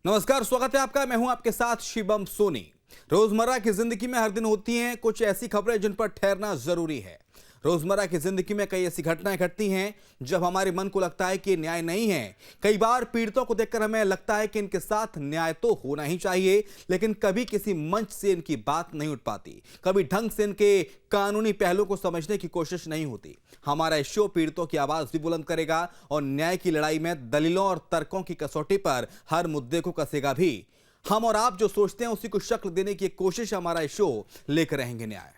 नमस्कार, स्वागत है आपका। मैं हूं आपके साथ शिवम सोनी। रोजमर्रा की जिंदगी में हर दिन होती हैं कुछ ऐसी खबरें जिन पर ठहरना जरूरी है। रोजमर्रा की जिंदगी में कई ऐसी घटनाएं घटती हैं जब हमारे मन को लगता है कि न्याय नहीं है। कई बार पीड़ितों को देखकर हमें लगता है कि इनके साथ न्याय तो होना ही चाहिए, लेकिन कभी किसी मंच से इनकी बात नहीं उठ पाती, कभी ढंग से इनके कानूनी पहलू को समझने की कोशिश नहीं होती। हमारा इस शो पीड़ितों की आवाज भी बुलंद करेगा और न्याय की लड़ाई में दलीलों और तर्कों की कसौटी पर हर मुद्दे को कसेगा भी। हम और आप जो सोचते हैं उसी को शक्ल देने की कोशिश हमारा इस शो लेकर रहेंगे न्याय।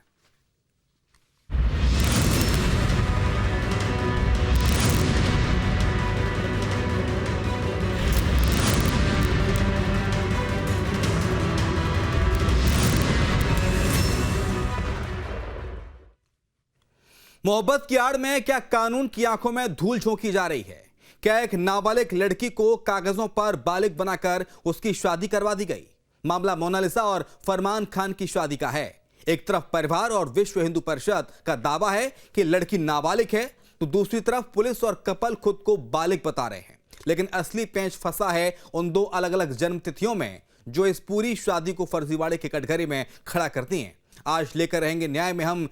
मोहब्बत की आड़ में क्या कानून की आंखों में धूल झोंकी जा रही है? क्या एक नाबालिग लड़की को कागजों पर बालिग बनाकर उसकी शादी करवा दी गई? मामला मोनालिसा और फरमान खान की शादी का है। एक तरफ परिवार और विश्व हिंदू परिषद का दावा है कि लड़की नाबालिग है, तो दूसरी तरफ पुलिस और कपल खुद को बालिग बता रहे हैं। लेकिन असली पेंच फंसा है उन दो अलग अलग जन्म तिथियों में, जो इस पूरी शादी को फर्जीवाड़े के कटघरे में खड़ा करती हैं। आज लेकर रहेंगे न्याय में हम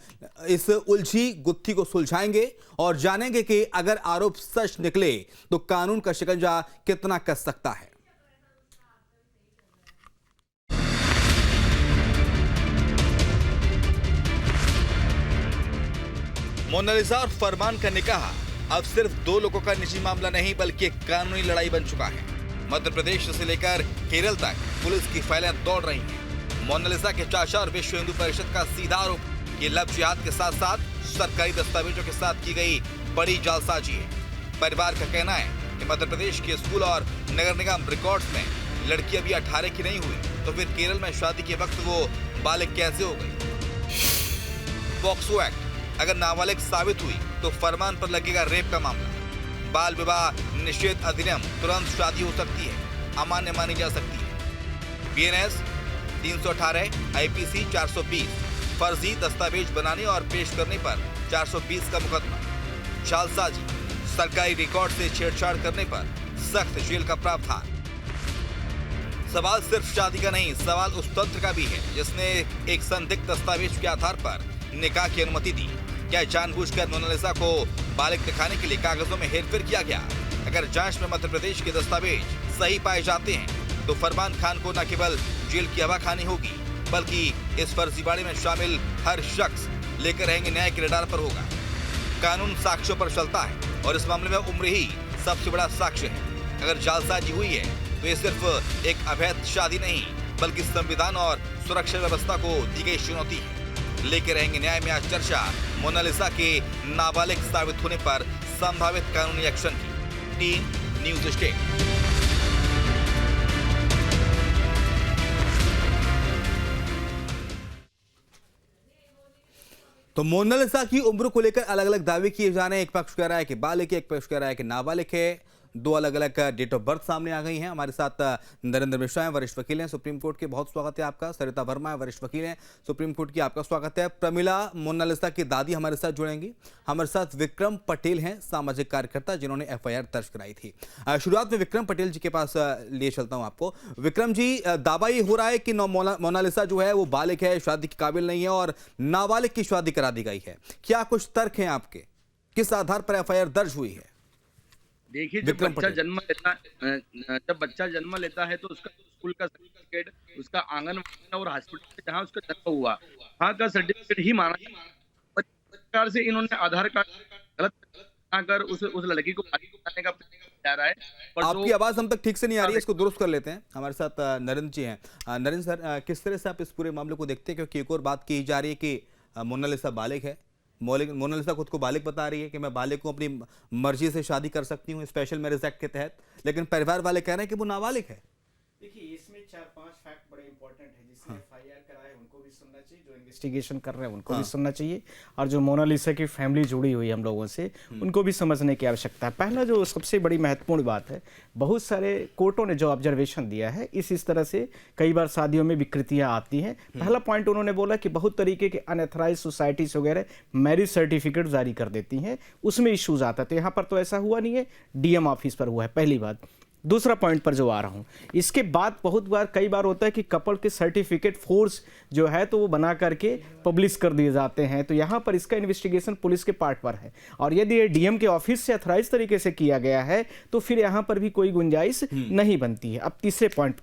इस उलझी गुत्थी को सुलझाएंगे और जानेंगे कि अगर आरोप सच निकले तो कानून का शिकंजा कितना कस सकता है। मोनालिसा और फरमान का निकाह अब सिर्फ दो लोगों का निजी मामला नहीं, बल्कि एक कानूनी लड़ाई बन चुका है। मध्य प्रदेश से लेकर केरल तक पुलिस की फाइलें दौड़ रही हैं। मोनालिसा के चाचा और विश्व हिंदू परिषद का सीधा आरोप ये लव जिहाद के साथ साथ सरकारी दस्तावेजों के साथ की गई बड़ी जालसाजी है। परिवार का कहना है कि मध्य प्रदेश के स्कूल और नगर निगम रिकॉर्ड्स में लड़की अभी 18 की नहीं हुई, तो फिर केरल में शादी के वक्त वो बालिग कैसे हो गई? पॉक्सो एक्ट अगर नाबालिग साबित हुई तो फरमान पर लगेगा रेप का मामला। बाल विवाह निषेध अधिनियम तुरंत शादी हो सकती है, अमान्य मानी जा सकती है। बीएनएस 318, आईपीसी 420, फर्जी दस्तावेज बनाने और पेश करने पर 420 का मुकदमा। जालसाजी, सरकारी रिकॉर्ड से छेड़छाड़ करने पर सख्त जेल का प्रावधान। सवाल सिर्फ शादी का नहीं, सवाल उस तंत्र का भी है जिसने एक संदिग्ध दस्तावेज के आधार पर निकाह की अनुमति दी। क्या जानबूझकर मोनालिसा को बालिग दिखाने के लिए कागजों में हेरफेर किया गया? अगर जांच में मध्य प्रदेश के दस्तावेज सही पाए जाते हैं तो फरमान खान को न केवल जेल की हवा खानी होगी, बल्कि इस फर्जीवाड़े में शामिल हर शख्स लेकर रहेंगे न्याय के रडार पर होगा। कानून साक्ष्यों पर चलता है और इस मामले में उम्र ही सबसे बड़ा साक्ष्य है। अगर जालसाजी हुई है तो ये सिर्फ एक अवैध शादी नहीं, बल्कि संविधान और सुरक्षा व्यवस्था को दी गई चुनौती है। लेकर रहेंगे न्याय में आज चर्चा मोनालिसा के नाबालिग साबित होने पर संभावित कानूनी एक्शन की। Team news state. तो मोनालिसा की उम्र को लेकर अलग अलग दावे किए जा रहे हैं। एक पक्ष कह रहा है कि बालिग है, एक पक्ष कह रहा है कि नाबालिग है। दो अलग अलग डेट ऑफ बर्थ सामने आ गई हैं। हमारे साथ नरेंद्र मिश्रा हैं, वरिष्ठ वकील हैं सुप्रीम कोर्ट के, बहुत स्वागत है आपका। सरिता वर्मा है, वरिष्ठ वकील हैं सुप्रीम कोर्ट की, आपका स्वागत है। प्रमिला मोनालिसा की दादी हमारे साथ जुड़ेंगी। हमारे साथ विक्रम पटेल हैं, सामाजिक कार्यकर्ता, जिन्होंने एफआईआर दर्ज कराई थी। शुरुआत में विक्रम पटेल जी के पास लिए चलता हूं आपको। विक्रम जी, दावा ये हो रहा है कि मोनालिसा जो है वो बालिग है, शादी के काबिल नहीं है और नाबालिग की शादी करा दी गई है। क्या कुछ तर्क हैं आपके? किस आधार पर एफआईआर दर्ज हुई है? देखिए, जब बच्चा जन्म लेता है तो उसका स्कूल का सर्टिफिकेट, उसका आंगनबाड़ी और हॉस्पिटल जहाँ उसका जन्म हुआ वहाँ का सर्टिफिकेट ही माना। प्रकार से इन्होंने आधार कार्ड गलत बनाकर उस लड़की को बनाने का जा रहा है। आपकी आवाज हम तक ठीक से नहीं आ रही है, इसको दुरुस्त कर लेते हैं। हमारे साथ नरेंद्र जी हैं। नरेंद्र सर, किस तरह से आप इस पूरे मामले को देखते हैं? क्योंकि एक और बात की जा रही है कि मोनालिसा बालिग है। मोनालिसा खुद को बालिग बता रही है कि मैं बालिग को अपनी मर्जी से शादी कर सकती हूँ स्पेशल मैरिज एक्ट के तहत, लेकिन परिवार वाले कह रहे हैं कि वो नाबालिग है। देखिए, इसमें 4-5 फैक्ट बड़े इंपॉर्टेंट है। जिसने एफआईआर कराया है उनको भी सुनना चाहिए, जो इन्वेस्टिगेशन कर रहे हैं उनको भी सुनना चाहिए, और जो मोनालिसा की फैमिली जुड़ी हुई है हम लोगों से उनको भी समझने की आवश्यकता है। पहला जो सबसे बड़ी महत्वपूर्ण बात है, बहुत सारे कोर्टों ने जो ऑब्जर्वेशन दिया है, इस तरह से कई बार शादियों में विकृतियां आती हैं। पहला पॉइंट उन्होंने बोला कि बहुत तरीके के अनऑथराइज सोसाइटीज वगैरह मैरिज सर्टिफिकेट जारी कर देती हैं, उसमें इश्यूज आता है। तो यहाँ पर तो ऐसा हुआ नहीं है, डीएम ऑफिस पर हुआ है, पहली बात। दूसरा पॉइंट पर जो आ रहा हूँ, इसके बाद बहुत बार कई बार होता है कि कपल के सर्टिफिकेट फोर्स जो है तो वो बना करके पब्लिश कर दिए जाते हैं, तो यहाँ पर इसका इन्वेस्टिगेशन पुलिस के पार्ट पर है, और यदि ये डीएम के ऑफिस से अथराइज तरीके से किया गया है तो फिर यहाँ पर भी कोई गुंजाइश नहीं बनती है। अब तीसरे पॉइंट,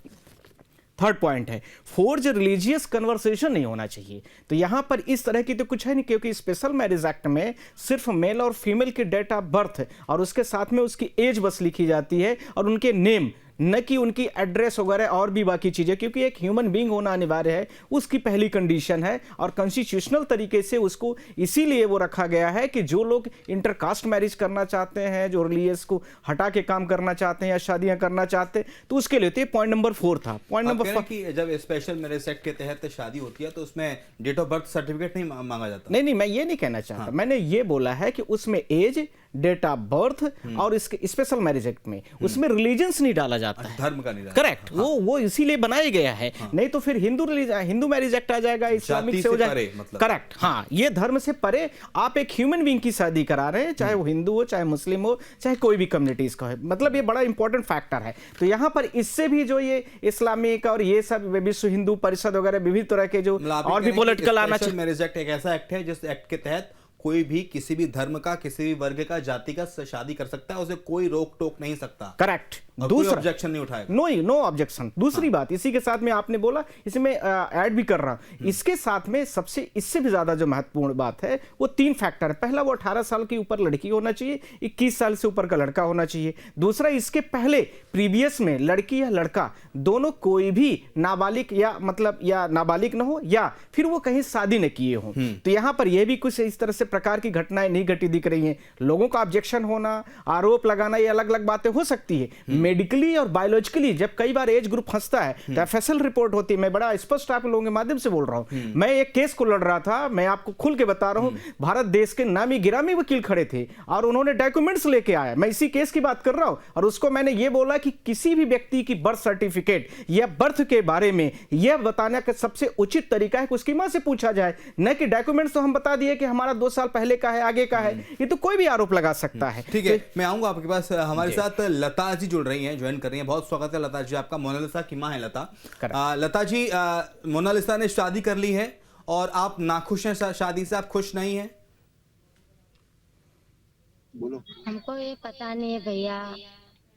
थर्ड पॉइंट है, फोर्ज रिलीजियस कन्वर्सेशन नहीं होना चाहिए। तो यहां पर इस तरह की तो कुछ है नहीं, क्योंकि स्पेशल मैरिज एक्ट में सिर्फ मेल और फीमेल की डेट ऑफ बर्थ और उसके साथ में उसकी एज बस लिखी जाती है और उनके नेम, न कि उनकी एड्रेस वगैरह और भी बाकी चीजें, क्योंकि एक ह्यूमन बीइंग होना अनिवार्य है, उसकी पहली कंडीशन है। और कॉन्स्टिट्यूशनल तरीके से उसको इसीलिए वो रखा गया है कि जो लोग इंटरकास्ट मैरिज करना चाहते हैं, जो रिलीजियस को हटा के काम करना चाहते हैं या शादियां करना चाहते हैं, तो उसके लिए, तो ये पॉइंट नंबर 4 था। पॉइंट नंबर 5 कि जब स्पेशल मैरिज एक्ट के तहत शादी होती है तो उसमें डेट ऑफ बर्थ सर्टिफिकेट नहीं मांगा जाता। नहीं, मैं ये नहीं कहना चाहता, मैंने ये बोला है कि उसमें एज, डेट ऑफ बर्थ और इसके स्पेशल मैरिज एक्ट में उसमें रिलीजन्स नहीं डाला जाता है, धर्म का नहीं डाला। करेक्ट। वो इसीलिए बनाया गया है, नहीं तो फिर हिंदू मैरिज एक्ट आ जाएगा, इस्लामिक से हो जाएगा, मतलब। करेक्ट। हाँ, ये धर्म से परे आप एक ह्यूमन बीइंग की शादी करा रहे हैं, चाहे वो हिंदू हो, चाहे मुस्लिम हो, चाहे कोई भी कम्युनिटीज का है, मतलब ये बड़ा इंपॉर्टेंट फैक्टर है। तो यहाँ पर इससे भी जो ये इस्लामिक और ये सब विश्व हिंदू परिषद वगैरह विभिन्न तरह के जो और भी पॉलिटिकल आना चाहिए। मैरिज एक्ट एक ऐसा एक्ट है जिस एक्ट के तहत कोई भी किसी भी धर्म का, किसी भी वर्ग का, जाति का शादी कर सकता है, उसे कोई रोक टोक नहीं सकता। करेक्ट। दूसरा ऑब्जेक्शन नहीं उठाएगा, नो ऑब्जेक्शन। दूसरी बात इसी के साथ में आपने बोला, इसमें ऐड भी कर रहा हूं, इसके साथ में सबसे इससे भी ज्यादा जो महत्वपूर्ण बात है वो 3 फैक्टर है। पहला, वो 18 साल के ऊपर लड़की होना चाहिए, 21 साल से ऊपर का लड़का होना चाहिए। दूसरा, इसके पहले प्रीवियस में लड़की या लड़का दोनों कोई भी नाबालिग या मतलब या नाबालिग न हो या फिर वो कहीं शादी न किए हों। तो यहां पर यह भी कुछ इस तरह से प्रकार की घटनाएं नहीं घटी दिख रही हैं। लोगों का ऑब्जेक्शन होना, आरोप लगाना, ये अलग अलग बातें हो सकती है। मेडिकली और बायोलॉजिकली जब कई बार एज ग्रुप फंसता है तो एफएसएल रिपोर्ट होती है। मैं बड़ा स्पष्ट आप लोगों के माध्यम से बोल रहा हूं, मैं एक केस को लड़ रहा था, मैं आपको खुल के बता रहा हूं, भारत देश के नामी गिरामी वकील खड़े थे और उन्होंने डॉक्यूमेंट्स लेके आया, मैं इसी केस की बात कर रहा हूं, और उसको मैंने ये बोला कि किसी भी व्यक्ति की बर्थ सर्टिफिकेट या बर्थ के बारे में यह बताने का सबसे उचित तरीका है कि उसकी मां से पूछा जाए, न कि डॉक्यूमेंट्स तो हम बता दिए कि हमारा 2 साल पहले का है, आगे का है, ये तो कोई भी आरोप लगा सकता है। ठीक है, मैं आऊंगा आपके पास। हमारे साथ लता जी जुड़ रही हैं, ज्वाइन कर रही हैं। बहुत स्वागत है लता जी आपका। मोनालिसा की मां है लता। लता जी, मोनालिसा ने शादी कर ली है और आप नाखुश हैं शादी से, आप खुश नहीं हैं? बोलो। हमको ये पता नहीं है भैया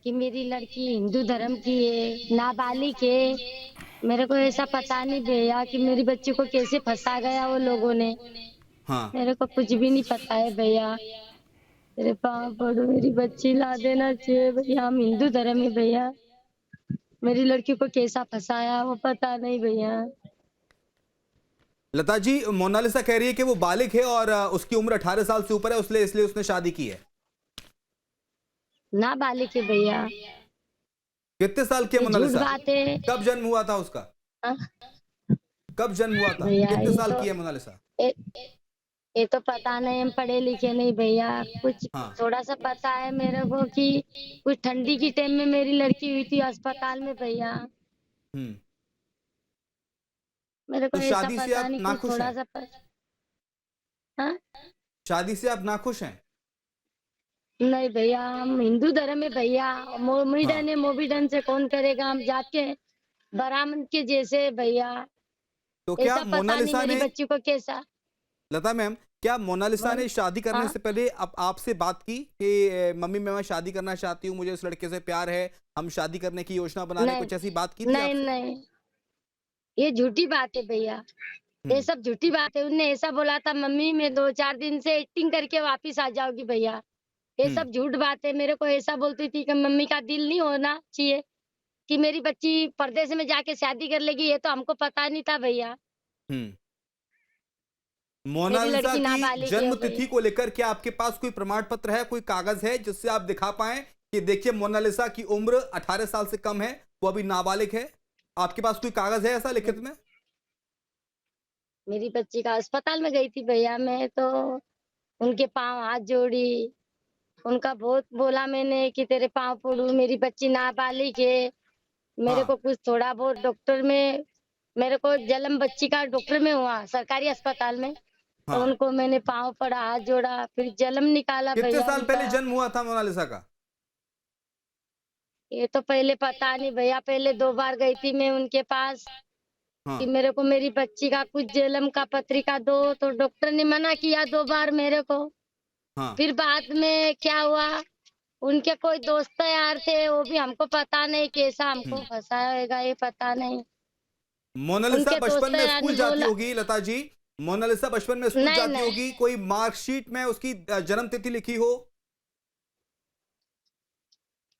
कि मेरी लड़की हिंदू धर्म की है, नाबालिग है। मेरे को ऐसा पता नहीं भैया कि मेरी बच्ची को कैसे फंसा गया वो लोगों ने। हाँ, मेरे को कुछ भी नहीं पता है भैया। मेरे पाँव पड़ो, मेरी बच्ची ला देना चाहिए भैया। हम हिंदू धर्म है भैया। मेरी लड़की को कैसा फंसाया वो पता नहीं भैया। लता जी, मोनालिसा कह रही है कि वो बालिग है और उसकी उम्र 18 साल से ऊपर है, इसलिए उसने शादी की है। नाबालिग है भैया। कितने साल की है मोनालिसा? झूठ बात है। कब जन्म हुआ था उसका? कब जन्म हुआ था? भैया, कितने ये साल तो- की है मोनालिसा? ये तो पता नहीं, हम पढ़े लिखे नहीं भैया। कुछ हाँ। थोड़ा सा पता है मेरे को कि कुछ ठंडी की टाइम में मेरी लड़की हुई थी अस्पताल में भैया। हम्म। मेरे को तो ऐसा शादी से पता आप नहीं, कुछ नाखुश थोड़ा हैं? सा पता। हाँ? शादी से आप नाखुश हैं? नहीं भैया, हम हिंदू धर्म में भैया। मोमिडन है, मोबिडन से कौन करेगा? हम जाके ब्राह्मण के जैसे भैया। तो क्या ऐसा पता नहीं मोनालिसा मेरी ने, बच्ची को कैसा। लता मैम, क्या मोनालिसा ने शादी करने हाँ? से पहले आपसे बात की कि मम्मी मैं शादी करना चाहती हूँ, मुझे इस लड़के से प्यार है, हम शादी करने की योजना बना रहे हैं, नहीं। कुछ ऐसी बात की थी नहीं आपसे? नहीं, ये झूठी बात है भैया। ये सब झूठी बात है। उनने ऐसा बोला था, मम्मी मैं 2-4 दिन से एक्टिंग करके वापिस आ जाऊंगी भैया। ये सब झूठ बात है। मेरे को ऐसा बोलती थी कि मम्मी का दिल नहीं होना चाहिए कि मेरी बच्ची परदेश में जाके शादी कर लेगी। ये तो हमको पता नहीं था भैया। हम्म। मोनालिसा लड़की की नाबालिग है जन्म भैया। तिथि को लेकर क्या आपके पास कोई प्रमाण पत्र है, कोई कागज है जिससे आप दिखा पाएं कि देखिए मोनालिसा की उम्र 18 साल से कम है, वो अभी नाबालिग है? आपके पास कोई कागज है ऐसा लिखित में? मेरी बच्ची का अस्पताल में गई थी भैया, मैं तो उनके पाँव हाथ जोड़ी, उनका बहुत बोला मैंने कि तेरे पाँव पड़ू, मेरी बच्ची नाबालिग है। मेरे हाँ। को कुछ थोड़ा बहुत डॉक्टर में, मेरे को जन्म बच्ची का डॉक्टर में हुआ सरकारी अस्पताल में। हाँ। तो उनको मैंने पाँव पड़ा, हाथ जोड़ा, फिर जन्म निकाला कितने भैया साल उनका। पहले जन्म हुआ था मोनालिसा का? ये तो पहले पता नहीं भैया, पहले 2 बार गई थी मैं उनके पास हाँ कि मेरे को मेरी बच्ची का कुछ जन्म का पत्रिका दो, तो डॉक्टर ने मना किया 2 बार मेरे को। हाँ फिर बाद में क्या हुआ, उनके कोई दोस्त यार थे, वो भी हमको पता नहीं कैसा हमको फंसाएगा, ये पता नहीं। मोनालिसा उनके बचपन दोस्त में यार स्कूल ने जाती बोला होगी लता जी। मोनालिसा बचपन में स्कूल नहीं जाती नहीं, होगी, कोई मार्कशीट में उसकी जन्म तिथि लिखी हो?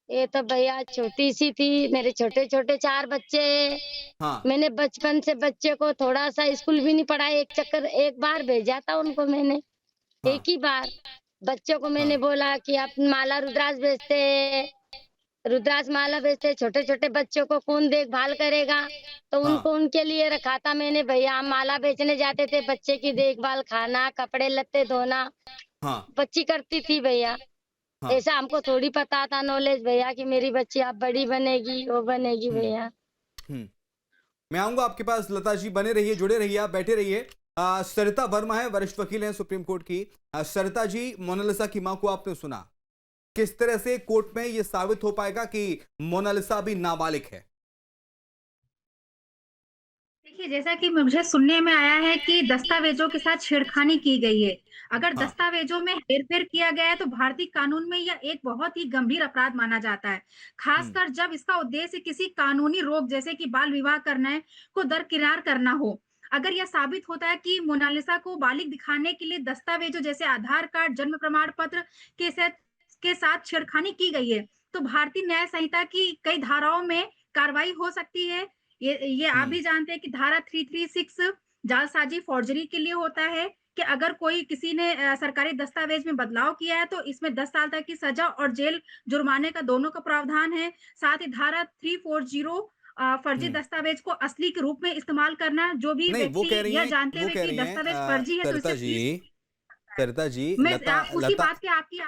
ये तो भैया छोटी सी थी, मेरे छोटे छोटे 4 बच्चे हैं। हाँ मैंने बचपन से बच्चे को थोड़ा सा स्कूल भी नहीं पढ़ाया, एक बार भेजा था उनको मैंने, हाँ एक ही बार। बच्चों को मैंने हाँ बोला कि आप माला रुद्राक्ष बेचते हैं, रुद्राक्ष माला बेचते, छोटे छोटे बच्चों को कौन देखभाल करेगा, तो हाँ उनको उनके लिए रखा था मैंने भैया। हम माला बेचने जाते थे, बच्चे की देखभाल, खाना, कपड़े लत्ते धोना हाँ बच्ची करती थी भैया। हाँ। ऐसा हमको थोड़ी पता था नॉलेज भैया कि मेरी बच्ची आप बड़ी बनेगी, वो बनेगी हम्म भैया। हम्म। मैं आऊंगा आपके पास लता जी, बने रहिए, जुड़े रहिए, आप बैठे रहिए। सरिता वर्मा है, वरिष्ठ वकील हैं सुप्रीम कोर्ट की। सरिता जी, मोनालिसा की मां को आपने सुना, किस तरह से कोर्ट में यह साबित हो पाएगा कि मोनालिसा भी नाबालिग है? देखिए, जैसा कि मुझे सुनने में आया है कि दस्तावेजों के साथ छेड़खानी की गई है। अगर हाँ दस्तावेजों में हेरफेर किया गया है तो भारतीय कानून में यह एक बहुत ही गंभीर अपराध माना जाता है। हम्म खासकर जब इसका उद्देश्य किसी कानूनी रोक जैसे कि बाल विवाह करने को दरकिनार करना हो। अगर यह साबित होता है कि मोनालिसा को बालिग दिखाने के लिए दस्तावेजों जैसे आधार कार्ड, जन्म प्रमाण पत्र के साथ छेड़खानी की गई है, तो भारतीय न्याय संहिता की कई धाराओं में कार्रवाई हो सकती है। ये आप हम्म भी जानते हैं कि धारा 336 जालसाजी फॉर्जरी के लिए होता है कि अगर कोई किसी ने सरकारी दस्तावेज में बदलाव किया है तो इसमें 10 साल तक की सजा और जेल जुर्माने का दोनों का प्रावधान है। साथ ही धारा 340 फर्जी हम्म। दस्तावेज को असली के रूप में इस्तेमाल करना, जो भी नहीं, वो कह व्यक्ति रही यह हैं, जानते वो हुए कह कि रही हैं दस्तावेज फर्जी है तो सरिता इसे जी, 30 सरिता जी, मैं लता उसी लता बात पे आपकी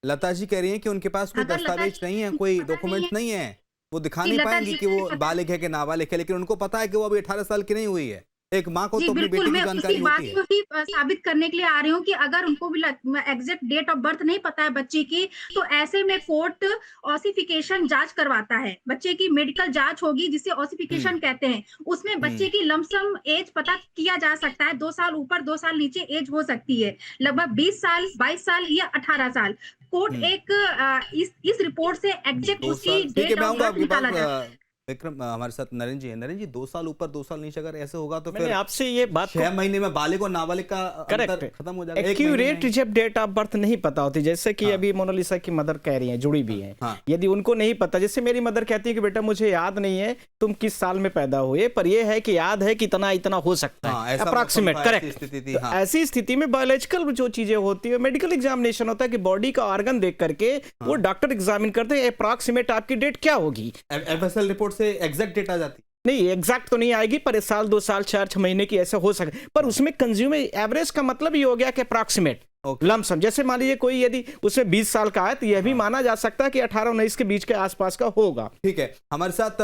लता जी कह रही हैं कि उनके पास कोई अगर लता दस्तावेज जी नहीं है, को कोई पता नहीं डॉक्यूमेंट है नहीं है, वो दिखा कि नहीं लता पाएंगी जी कि को वो पता बालिग है कि नाबालिग है, लेकिन उनको पता है कि वो अभी 18 साल की नहीं हुई है। एक माँ को जी तो अपनी बिल्कुल, बेटी की मैं जानकारी उसी होती बात है। को ही साबित करने के लिए आ रही हूँ कि अगर उनको भी एग्जैक्ट डेट ऑफ बर्थ नहीं पता है बच्चे की, तो ऐसे में कोर्ट ऑसिफिकेशन जांच करवाता है। बच्चे की मेडिकल जांच होगी जिसे हम्म ऑसिफिकेशन कहते हैं। उसमें बच्चे हम्म की लमसम एज पता किया जा सकता है। 2 साल ऊपर 2 साल नीचे एज हो सकती है। लगभग 20 साल, 22 साल या 18 साल। कोर्ट हम्म। एक इस रिपोर्ट से एग्जैक्ट 2 साल, उसकी ठीक है, डेट मैं ऑफ आऊंगा बर्थ आपके निकाला पास। जाता है। विक्रम, हमारे साथ नरेंद्र जी है। नरेंद्र जी, 2 साल ऊपर 2 साल नीचे अगर ऐसे होगा तो मैंने फिर आपसे ये बात 6 महीने में बालिग और नाबालिग का अंतर करेक्ट खत्म हो जाएगा, 1 महीने एक्यूरेट में। जब डेट ऑफ बर्थ नहीं पता होती, जैसे कि हाँ अभी मोनालिसा की मदर कह रही हैं, जुड़ी भी हैं, हाँ यदि उनको नहीं पता, जैसे मेरी मदर कहती है कि बेटा मुझे याद नहीं है तुम किस साल में पैदा हुए, पर यह है कि याद है कि इतना इतना हो सकता हाँ, है, ऐसा अप्रॉक्सीमेट, मौसम था, ऐसी करेक्ट। स्थिति थी। तो हाँ ऐसी स्थिति में बायोलॉजिकल जो चीजें होती है, मेडिकल एग्जामिनेशन होता है कि बॉडी का ऑर्गन देख करके वो डॉक्टर एग्जामिन करते हैं अप्रॉक्सीमेट आपकी डेट क्या होगी। एफएसएल रिपोर्ट से एग्जैक्ट डेट आ जाती। नहीं, एग्जैक्ट तो नहीं आएगी, पर 1 साल 2 साल 4-6 महीने की ऐसा हो सके, पर उसमें कंज्यूमर एवरेज का मतलब ये हो गया कि अप्रॉक्सीमेट लमसम। जैसे मान लीजिए कोई यदि उसमें 20 साल का है तो यह भी माना जा सकता है कि 18-19 के बीच के आसपास का होगा। ठीक है, हमारे साथ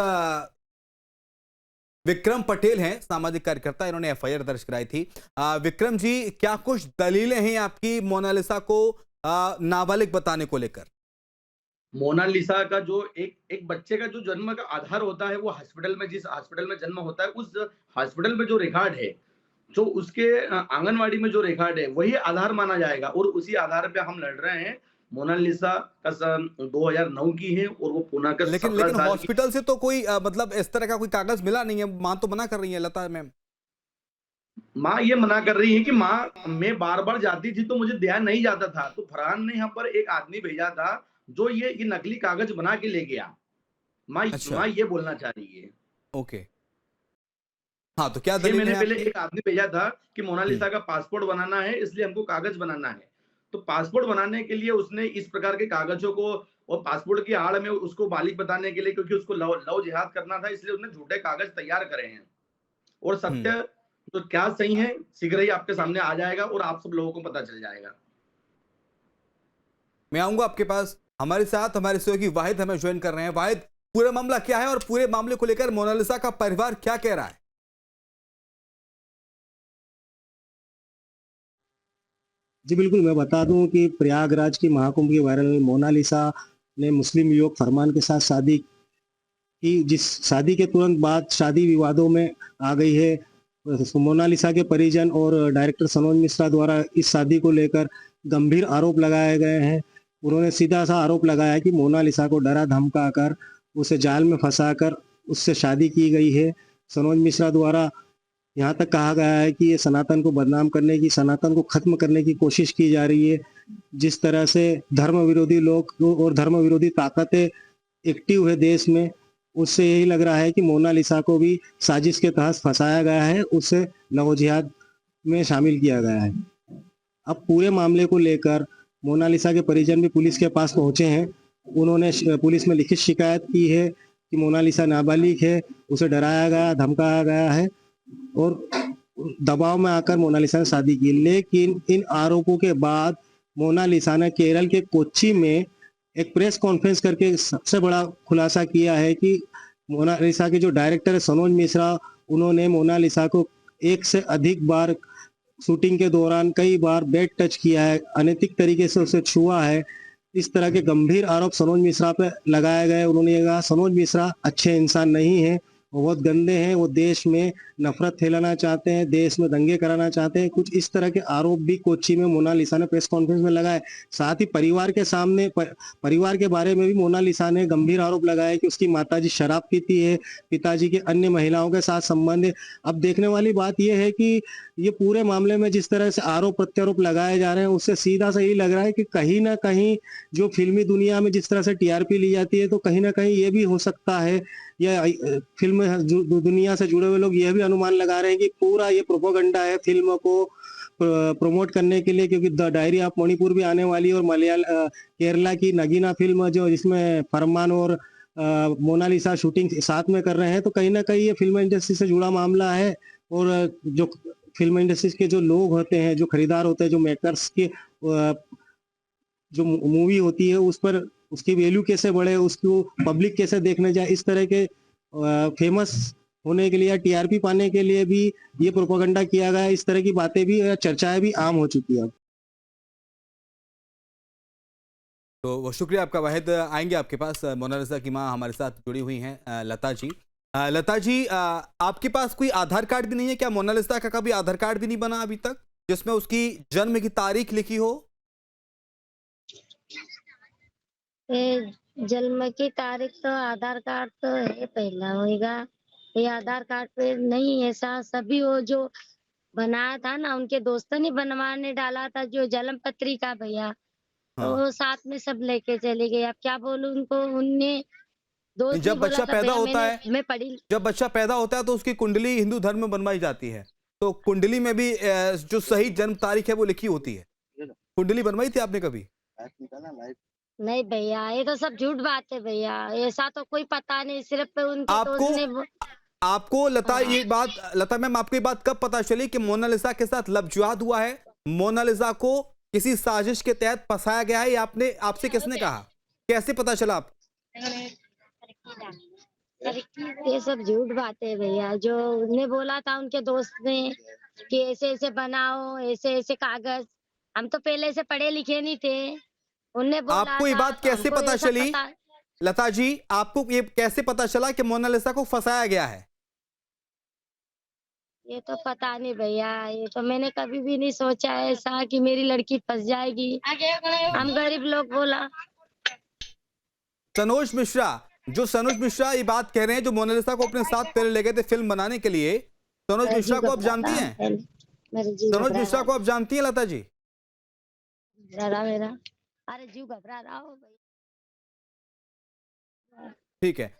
विक्रम पटेल हैं, सामाजिक कार्यकर्ता, इन्होंने एफआईआर दर्ज कराई थी। विक्रम जी, क्या कुछ दलीलें हैं आपकी मोनालिसा को नाबालिग बताने को लेकर? मोनालिसा का जो एक बच्चे का जो जन्म का आधार होता है, वो हॉस्पिटल में, जिस हॉस्पिटल में जन्म होता है, उस हॉस्पिटल में जो रिकॉर्ड है, जो उसके आंगनवाड़ी में जो रिकॉर्ड है, वही आधार माना जाएगा। और उसी आधार पे हम लड़ रहे हैं। मोनालिसा का सन 2009 की है और वो पुणे का 17 लेकिन साल की। हॉस्पिटल से तो कोई मतलब इस तरह का कोई कागज मिला नहीं है, मां तो मना कर रही है, लता मैम। माँ ये मना कर रही है कि माँ, मैं बार बार जाती थी तो मुझे ध्यान नहीं जाता था, तो फरहान ने यहाँ पर एक आदमी भेजा था जो ये नकली कागज बना के ले गया। माँ अच्छा, माँ ये बोलना चाह रही है। ओके, हाँ, तो क्या 6 दलील महीने है पहले आपकी? एक आदमी भेजा था कि मोनालिसा का पासपोर्ट बनाना है, इसलिए हमको कागज बनाना है। तो पासपोर्ट बनाने के लिए उसने इस प्रकार के कागजों को, और पासपोर्ट की आड़ में उसको बालिग बताने के लिए, क्योंकि उसको लव जिहाद करना था, इसलिए उसने झूठे कागज तैयार करे हैं। और हम्म सत्य तो क्या सही है, शीघ्र ही आपके सामने आ जाएगा और आप सब लोगों को पता चल जाएगा। मैं आऊंगा आपके पास। हमारे साथ हमारे सहयोगी वाहिद हमें ज्वाइन कर रहे हैं। वाहिद, पूरा मामला क्या है और पूरे मामले को लेकर मोनालिसा का परिवार क्या कह रहा है? जी बिल्कुल, मैं बता दूं कि प्रयागराज की महाकुंभ की वायरल मोनालिसा ने मुस्लिम युवक फरमान के साथ शादी की, जिस शादी के तुरंत बाद शादी विवादों में आ गई है। मोनालिसा के परिजन और डायरेक्टर सनोज मिश्रा द्वारा इस शादी को लेकर गंभीर आरोप लगाए गए हैं। उन्होंने सीधा सा आरोप लगाया कि मोनालिसा को डरा धमका कर उसे जाल में फंसाकर उससे शादी की गई है। सनोज मिश्रा द्वारा यहाँ तक कहा गया है कि ये सनातन को बदनाम करने की, सनातन को खत्म करने की कोशिश की जा रही है। जिस तरह से धर्म विरोधी लोग और धर्म विरोधी ताकतें एक्टिव है देश में, उससे यही लग रहा है कि मोनालिसा को भी साजिश के तहत फंसाया गया है, उसे लव जिहाद में शामिल किया गया है। अब पूरे मामले को लेकर मोनालिसा के परिजन भी पुलिस के पास पहुंचे हैं। उन्होंने पुलिस में लिखित शिकायत की है कि मोनालिसा नाबालिग है, उसे डराया गया, धमकाया गया है और दबाव में आकर मोनालिसा ने शादी की। लेकिन इन आरोपों के बाद मोनालिसा ने केरल के कोच्चि में एक प्रेस कॉन्फ्रेंस करके सबसे बड़ा खुलासा किया है कि मोनालिसा के जो डायरेक्टर है सनोज मिश्रा, उन्होंने मोनालिसा को एक से अधिक बार शूटिंग के दौरान कई बार बेड टच किया है, अनैतिक तरीके से उसे छुआ है। इस तरह के गंभीर आरोप सनोज मिश्रा पे लगाए गए। उन्होंने कहा सनोज मिश्रा अच्छे इंसान नहीं है, वो बहुत गंदे हैं, वो देश में नफरत फैलाना चाहते हैं, देश में दंगे कराना चाहते हैं। कुछ इस तरह के आरोप भी कोच्चि में मोनालिसा ने प्रेस कॉन्फ्रेंस में लगाए। साथ ही परिवार के सामने परिवार के बारे में भी मोनालिसा ने गंभीर आरोप लगाए कि उसकी माताजी शराब पीती है, पिताजी के अन्य महिलाओं के साथ संबंध है। अब देखने वाली बात यह है कि ये पूरे मामले में जिस तरह से आरोप प्रत्यारोप लगाए जा रहे हैं, उससे सीधा सा यही लग रहा है कि कहीं ना कहीं जो फिल्मी दुनिया में जिस तरह से टीआरपी ली जाती है, तो कहीं ना कहीं ये भी हो सकता है, या फिल्म दुनिया से जुड़े हुए लोग यह भी अनुमान लगा रहे हैं कि पूरा ये प्रोपेगेंडा है फिल्म को प्रमोट करने के लिए, क्योंकि द डायरी ऑफ मणिपुर भी आने वाली है और केरला की नगीना फिल्म जो जिसमें फरमान और मोनालिसा शूटिंग साथ में कर रहे हैं, तो कहीं ना कहीं ये फिल्म इंडस्ट्री से जुड़ा मामला है। और जो फिल्म इंडस्ट्री के जो लोग होते हैं, जो खरीदार होते हैं, जो मेकर्स के जो मूवी होती है उस पर उसकी वैल्यू कैसे बढ़े, उसको पब्लिक कैसे देखने जाए, इस तरह के फेमस होने के लिए या टीआरपी पाने के लिए भी ये प्रोपेगेंडा किया गया। इस तरह की बातें भी, चर्चाएं भी आम हो चुकी है। तो शुक्रिया आपका वाहिद। आएंगे आपके पास। मोनालिसा की मां हमारे साथ जुड़ी हुई हैं लता जी। लता जी, आपके पास कोई आधार कार्ड भी नहीं है क्या? मोनालिसा का कभी आधार कार्ड भी नहीं बना अभी तक जिसमें उसकी जन्म की तारीख लिखी हो? जन्म की तारीख तो आधार कार्ड तो है पहला होएगा, ये आधार कार्ड पे नहीं ऐसा। सभी वो जो बनाया था ना, उनके दोस्तों ने बनवाने डाला था जो जन्म पत्रिका भैया, तो वो साथ में सब लेके चले गए। अब क्या बोलूं उनको, उनने दोस्त जब बच्चा पैदा होता है, मैं पढ़ी, जब बच्चा पैदा होता है तो उसकी कुंडली हिंदू धर्म में बनवाई जाती है, तो कुंडली में भी जो सही जन्म तारीख है वो लिखी होती है। कुंडली बनवाई थी आपने कभी? नहीं भैया, ये तो सब झूठ बात है भैया, ऐसा तो कोई पता नहीं, सिर्फ उनके दोस्त ने। आपको लता ये बात, लता मैम आपको ये बात कब पता चली कि मोनालिसा के साथ लव जिहाद हुआ है, मोनालिसा को किसी साजिश के तहत फंसाया गया है? ये आपने, आपसे किसने कहा, कैसे पता चला आप? ये सब झूठ बात है भैया, जो उन्हें बोला था उनके दोस्त ने कि ऐसे ऐसे बनाओ, ऐसे ऐसे कागज। हम तो पहले से पढ़े लिखे नहीं थे, उन्हें बोला। आपको ये बात कैसे पता चली लता जी? आपको ये कैसे पता चला कि मोनालिसा को फंसाया गया है? ये तो पता नहीं भैया, ये तो मैंने कभी भी नहीं सोचा ऐसा कि मेरी लड़की फंस जाएगी। हम गरीब लोग बोला। सनोज मिश्रा, जो सनोज मिश्रा ये बात कह रहे हैं, जो मोनालिसा को अपने साथ पहले ले गए थे फिल्म बनाने के लिए, सनोज मिश्रा को आप जानती हैं? सनोज मिश्रा को आप जानती हैं लता जी? मेरा अरे जीव घबरा रहा हो भाई। ठीक है,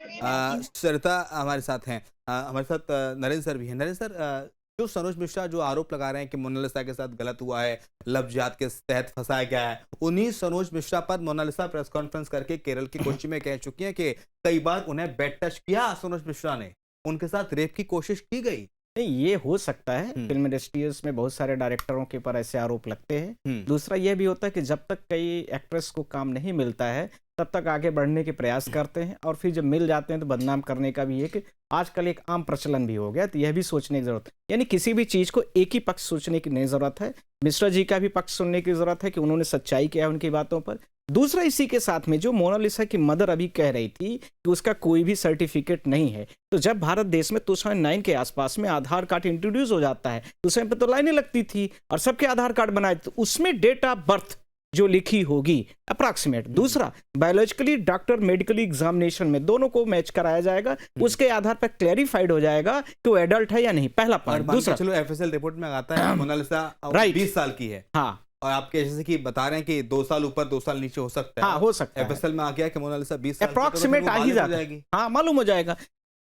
सरिता हमारे साथ हैं, हमारे साथ नरेंद्र सर भी हैं। नरेंद्र सर, जो सनोज मिश्रा जो आरोप लगा रहे हैं कि मोनालिसा के साथ गलत हुआ है, लव जिहाद के तहत फंसाया गया है, उन्हीं सनोज मिश्रा पर मोनालिसा प्रेस कॉन्फ्रेंस करके केरल की कोच्चि में कह चुकी हैं कि कई बार उन्हें बेड टच किया सनोज मिश्रा ने, उनके साथ रेप की कोशिश की गई। नहीं, ये हो सकता है, फिल्म इंडस्ट्रीज में बहुत सारे डायरेक्टरों के ऊपर ऐसे आरोप लगते हैं। दूसरा ये भी होता है कि जब तक कई एक्ट्रेस को काम नहीं मिलता है तब तक आगे बढ़ने के प्रयास करते हैं, और फिर जब मिल जाते हैं तो बदनाम करने का भी एक आजकल एक आम प्रचलन भी हो गया। तो यह भी सोचने की जरूरत है, यानी किसी भी चीज को एक ही पक्ष सोचने की नहीं जरूरत है। मिश्रा जी का भी पक्ष सुनने की जरूरत है कि उन्होंने सच्चाई किया है उनकी बातों पर, दूसरा, इसी के साथ में जो मोनालिसा की मदर अभी कह रही थी कि उसका कोई भी सर्टिफिकेट नहीं है, तो जब भारत देश में 2009 के आसपास में आधार कार्ड इंट्रोड्यूस हो जाता है तो उस समय पे तो लाइनें लगती थी और सबके आधार कार्ड बनाए, तो उसमें डेट ऑफ बर्थ जो लिखी होगी अप्रॉक्सीमेट। दूसरा, बायोलॉजिकली डॉक्टर मेडिकली एग्जामिनेशन में दोनों को मैच कराया जाएगा, उसके आधार पर क्लैरिफाइड हो जाएगा कि वो एडल्ट है या नहीं, पहला पॉइंट। दूसरा, चलो एफएसएल रिपोर्ट में आता है मोनालिसा राइट 20 साल की है, हाँ, और आपके जैसे कि बता रहे हैं कि 2 साल ऊपर 2 साल नीचे हो सकता है। हाँ, हो सकता है। एफएसएल में आ गया कि मोनालिसा 20 साल अप्रॉक्सीमेट आ ही जाता है, हाँ, मालूम हो जाएगा।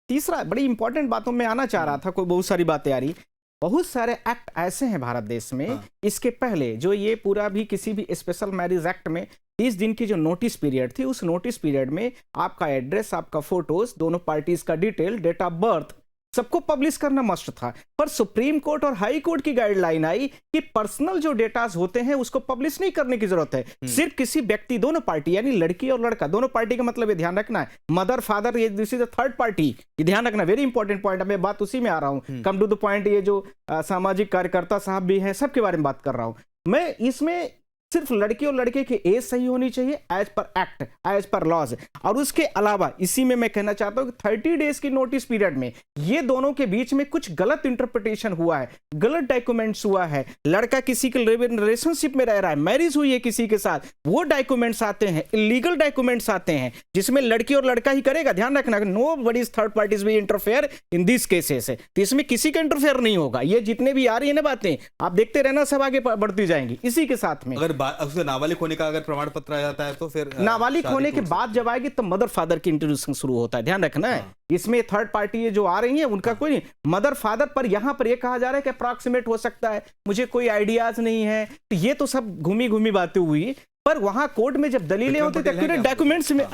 तीसरा, बड़ी इंपॉर्टेंट बातों में आना चाह रहा था, कोई बहुत सारी बातें आ रही, बहुत सारे एक्ट ऐसे हैं भारत देश में, हाँ। इसके पहले जो ये पूरा भी किसी भी स्पेशल मैरिज एक्ट में 30 दिन की जो नोटिस पीरियड थी, उस नोटिस पीरियड में आपका एड्रेस, आपका फोटोज, दोनों पार्टीज का डिटेल, डेट ऑफ बर्थ सबको पब्लिश करना मस्ट था। पर सुप्रीम कोर्ट और हाई कोर्ट की गाइडलाइन आई कि पर्सनल जो डेटास होते हैं उसको पब्लिश नहीं करने की जरूरत है, सिर्फ किसी व्यक्ति, दोनों पार्टी यानी लड़की और लड़का, दोनों पार्टी का मतलब ये ध्यान रखना है, मदर फादर, ये this is the third party, ये ध्यान रखना, वेरी इंपॉर्टेंट पॉइंट। मैं बात उसी में आ रहा हूं, कम टू द पॉइंट। ये जो सामाजिक कार्यकर्ता साहब भी हैं, सबके बारे में बात कर रहा हूं मैं। इसमें सिर्फ लड़की और लड़के की एज सही होनी चाहिए as per act, as per laws, और उसके अलावा इसी में मैं कहना चाहता हूं कि 30 डेज की नोटिस पीरियड में ये दोनों के बीच में कुछ गलत इंटरप्रिटेशन हुआ है, गलत डॉक्यूमेंट्स हुआ है, लड़का किसी के रिलेशनशिप में रह रहा है, मैरिज हुई है किसी के साथ, वो डॉक्यूमेंट्स आते हैं, इलीगल डॉक्यूमेंट्स आते हैं जिसमें लड़की और लड़का ही करेगा। ध्यान रखना, नो बडी थर्ड पार्टीज भी इंटरफेयर इन दिस केसेस, तो इसमें किसी का इंटरफेयर नहीं होगा। ये जितने भी आ रही है ना बातें, आप देखते रहना, सब आगे बढ़ती जाएंगी। इसी के साथ में अगर नाबालिग होने का अगर प्रमाण पत्र आ जाता है तो फिर नाबालिग होने के बाद जब आएगी तो मदर फादर की इंट्रोड्यूशन शुरू होता है, ध्यान रखना है। इसमें थर्ड पार्टी ये जो आ रही है उनका कोई नहीं, मदर फादर पर यहां पर ये कहा जा रहा है कि अप्रॉक्सीमेट हो सकता है, मुझे कोई आइडियाज नहीं है, तो ये तो सब घूमी घूमी बातें हुई। पर वहां कोर्ट में जब दलीलें होती तो डॉक्यूमेंट्स में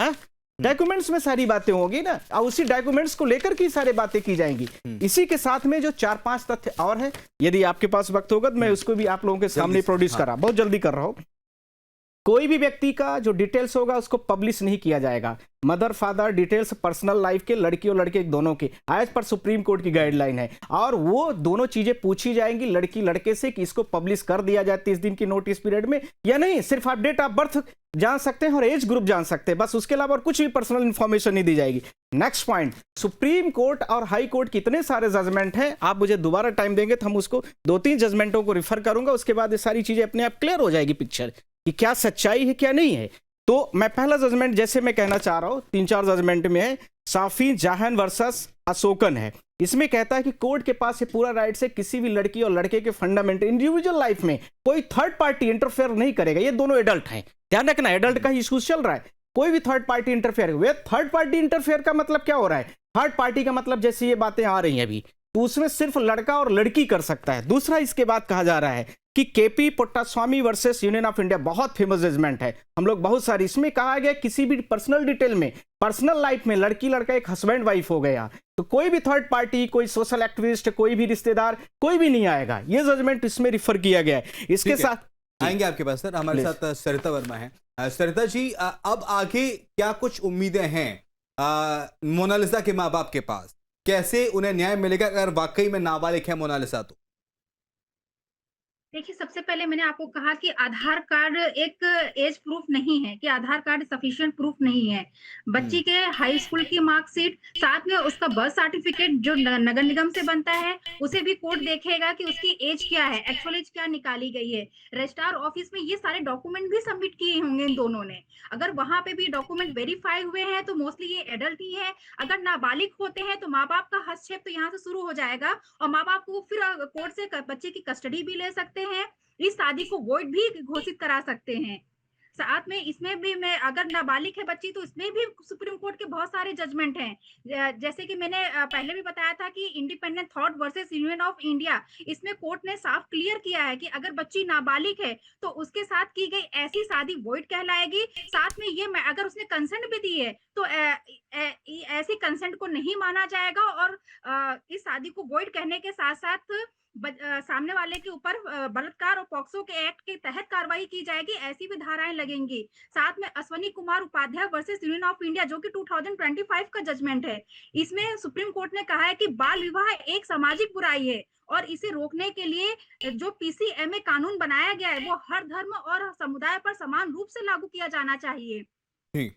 डॉक्यूमेंट्स में सारी बातें होंगी ना, और उसी डॉक्यूमेंट्स को लेकर की सारी बातें की जाएंगी। इसी के साथ में जो 4-5 तथ्य और है, यदि आपके पास वक्त होगा तो मैं उसको भी आप लोगों के सामने प्रोड्यूस कर रहा, बहुत जल्दी कर रहा हूं। कोई भी व्यक्ति का जो डिटेल्स होगा उसको पब्लिश नहीं किया जाएगा, mother father details, personal life के, लड़की और लड़के दोनों के, एज पर सुप्रीम कोर्ट की गाइडलाइन है। और वो दोनों चीजें पूछी जाएंगी लड़की लड़के से कि इसको पब्लिश कर दिया जाए 30 दिन की नोटिस पीरियड में या नहीं। सिर्फ आप डेट ऑफ बर्थ जान सकते हैं और एज ग्रुप जान सकते हैं, बस, उसके अलावा और कुछ भी पर्सनल इंफॉर्मेशन नहीं दी जाएगी। नेक्स्ट पॉइंट, सुप्रीम कोर्ट और हाई कोर्ट के इतने सारे जजमेंट हैं, आप मुझे दोबारा टाइम देंगे तो हम उसको 2-3 जजमेंटों को रिफर करूंगा, उसके बाद ये सारी चीजें अपने आप क्लियर हो जाएगी पिक्चर कि क्या सच्चाई है क्या नहीं है। तो मैं पहला जजमेंट जैसे मैं कहना चाह रहा हूं, 3-4 जजमेंट में है, साफी जहान वर्सेस अशोकन है। इसमें कहता है कि कोर्ट के पास ये पूरा राइट से किसी भी लड़की और लड़के के फंडामेंटल इंडिविजुअल लाइफ में कोई थर्ड पार्टी इंटरफेयर नहीं करेगा। ये दोनों एडल्ट हैं, ध्यान रखना, एडल्ट का ही इश्यूज चल रहा है, कोई भी थर्ड पार्टी इंटरफेयर। वे थर्ड पार्टी इंटरफेयर का मतलब क्या हो रहा है? थर्ड पार्टी का मतलब जैसे ये बातें आ रही हैं अभी, तो उसमें सिर्फ लड़का और लड़की कर सकता है। दूसरा, इसके बाद कहा जा रहा है कि KP Puttaswamy versus union of India, बहुत फेमस जजमेंट है, हम लोग बहुत सारी, इसमें कहा गया किसी भी पर्सनल डिटेल में, पर्सनल लाइफ में लड़की लड़का एक हस्बैंड वाइफ हो गया तो कोई भी थर्ड पार्टी, कोई सोशल एक्टिविस्ट, कोई भी रिश्तेदार, कोई भी नहीं आएगा। ये जजमेंट इसमें रिफर किया गया है। इसके साथ आएंगे आपके पास सर, हमारे साथ सरिता वर्मा है। सरिता जी, अब आगे क्या कुछ उम्मीदें हैं मोनालिसा के माँ बाप के पास? कैसे उन्हें न्याय मिलेगा अगर वाकई में नाबालिग है मोनालिसा? तो देखिए, सबसे पहले मैंने आपको कहा कि आधार कार्ड एक एज प्रूफ नहीं है, कि आधार कार्ड सफिशिएंट प्रूफ नहीं है। बच्ची के हाई स्कूल की मार्कशीट, साथ में उसका बर्थ सर्टिफिकेट जो नगर निगम से बनता है, उसे भी कोर्ट देखेगा कि उसकी एज क्या है, एक्चुअल एज क्या निकाली गई है। रजिस्ट्रार ऑफिस में ये सारे डॉक्यूमेंट भी सबमिट किए होंगे इन दोनों ने। अगर वहां पे भी डॉक्यूमेंट वेरीफाई हुए हैं तो मोस्टली ये एडल्ट ही है। अगर नाबालिग होते हैं तो माँ बाप का हस्तक्षेप तो यहाँ से शुरू हो जाएगा और माँ बाप को फिर कोर्ट से बच्चे की कस्टडी भी ले सकते हैं, इस शादी को वॉइड भी घोषित करा सकते हैं। साथ में इसमें भी मैं, अगर नाबालिग है बच्ची, तो इसमें भी सुप्रीम कोर्ट के बहुत सारे जजमेंट हैं। जैसे कि मैंने पहले भी बताया था कि independent thought versus union of India, इसमें कोर्ट ने साफ क्लियर किया है कि अगर बच्ची नाबालिग है तो उसके साथ की गई ऐसी शादी वॉइड कहलाएगी। साथ में ये, अगर उसने कंसेंट भी दी है तो ऐसी कंसेंट को नहीं माना जाएगा और इस शादी को वॉइड कहने के साथ साथ सामने वाले के ऊपर बलात्कार और पॉक्सो के एक्ट के तहत कार्रवाई की जाएगी, ऐसी भी धाराएं लगेंगी। साथ में Ashwini Kumar Upadhyay versus union of India, जो कि 2025 का जजमेंट है, इसमें सुप्रीम कोर्ट ने कहा है कि बाल विवाह एक सामाजिक बुराई है और इसे रोकने के लिए जो पीसीएमए कानून बनाया गया है वो हर धर्म और समुदाय पर समान रूप से लागू किया जाना चाहिए। जी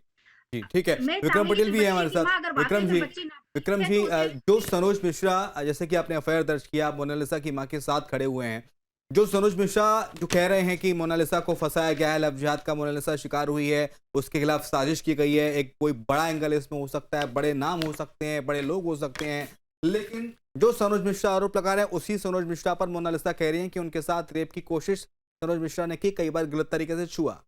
जी, ठीक है। मैं विक्रम चाहूंगी पटेल कि भी है हमारे बच्ची की माँ साथ। अगर विक्रम वाकई जी, में बच्ची ना विक्रम है जी, तो उसे जो सनोज मिश्रा, जैसे कि आपने एफआईआर दर्ज किया, मोनालिसा की मां के साथ खड़े हुए हैं, जो सनोज मिश्रा जो कह रहे हैं कि मोनालिसा को फंसाया गया है, लव जिहाद का मोनालिसा शिकार हुई है, उसके खिलाफ साजिश की गई है, एक कोई बड़ा एंगल इसमें हो सकता है, बड़े नाम हो सकते हैं, बड़े लोग हो सकते हैं, लेकिन जो सनोज मिश्रा आरोप लगा रहे हैं उसी सनोज मिश्रा पर मोनालिसा कह रही है कि उनके साथ रेप की कोशिश सनोज मिश्रा ने की, कई बार गलत तरीके से छुआ।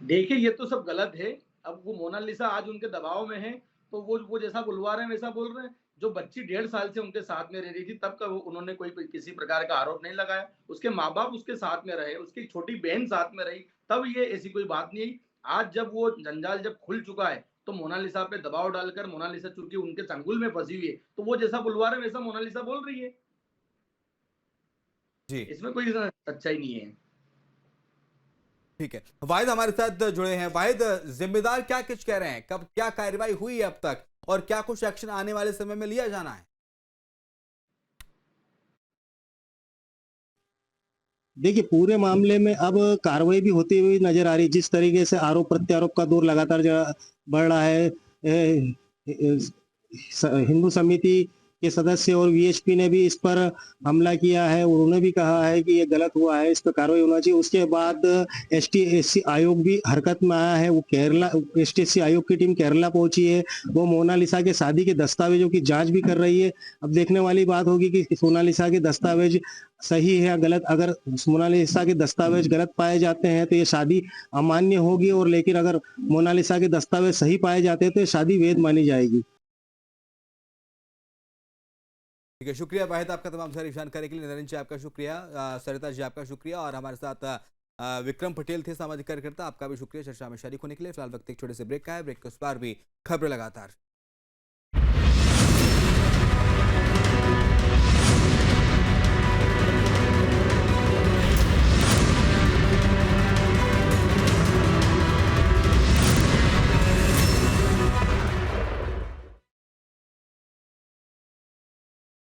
देखिए ये तो सब गलत है। अब वो मोनालिसा आज उनके दबाव में है, तो वो जैसा बुलवा रहे हैं वैसा बोल रहे हैं। जो बच्ची 1.5 साल से उनके साथ में रह रही थी, तब का उन्होंने कोई किसी प्रकार का आरोप नहीं लगाया। उसके माँ बाप उसके साथ में रहे, उसकी छोटी बहन साथ में रही, तब ये ऐसी कोई बात नहीं आई। आज जब वो जंजाल जब खुल चुका है, तो मोनालिसा पे दबाव डालकर, मोनालिसा चूंकि उनके चंगुल में फंसी हुई है, तो वो जैसा बुलवा रहे हैं वैसा मोनालिसा बोल रही है। जी, इसमें कोई सच्चाई नहीं है। ठीक है। वाहिद हमारे साथ जुड़े हैं। वाहिद, जिम्मेदार क्या कुछ कह रहे हैं, कब क्या कार्रवाई हुई है अब तक, और क्या कुछ एक्शन आने वाले समय में लिया जाना है? देखिए, पूरे मामले में अब कार्रवाई भी होती हुई नजर आ रही। जिस तरीके से आरोप प्रत्यारोप का दौर लगातार बढ़ रहा है, हिंदू समिति के सदस्य और वीएचपी ने भी इस पर हमला किया है। उन्होंने भी कहा है कि ये गलत हुआ है, इस पर कार्रवाई होना चाहिए। उसके बाद एसटी-एससी आयोग भी हरकत में आया है। वो केरला, एसटी-एससी आयोग की टीम केरला पहुंची है। वो मोनालिसा के शादी के दस्तावेजों की जांच भी कर रही है। अब देखने वाली बात होगी कि मोनालिसा के दस्तावेज सही है या गलत। अगर मोनालिसा के दस्तावेज गलत पाए जाते हैं तो ये शादी अमान्य होगी, और लेकिन अगर मोनालिसा के दस्तावेज सही पाए जाते हैं तो ये शादी वैध मानी जाएगी। ठीक है, शुक्रिया वाहिद आपका तमाम सारी जानकारी के लिए। नरेंद्र जी आपका शुक्रिया, सरिता जी आपका शुक्रिया, और हमारे साथ विक्रम पटेल थे सामाजिक कार्यकर्ता, आपका भी शुक्रिया चर्चा में शरीक होने के लिए। फिलहाल वक्त एक छोटे से ब्रेक का है। ब्रेक के उस पार भी खबरें लगातार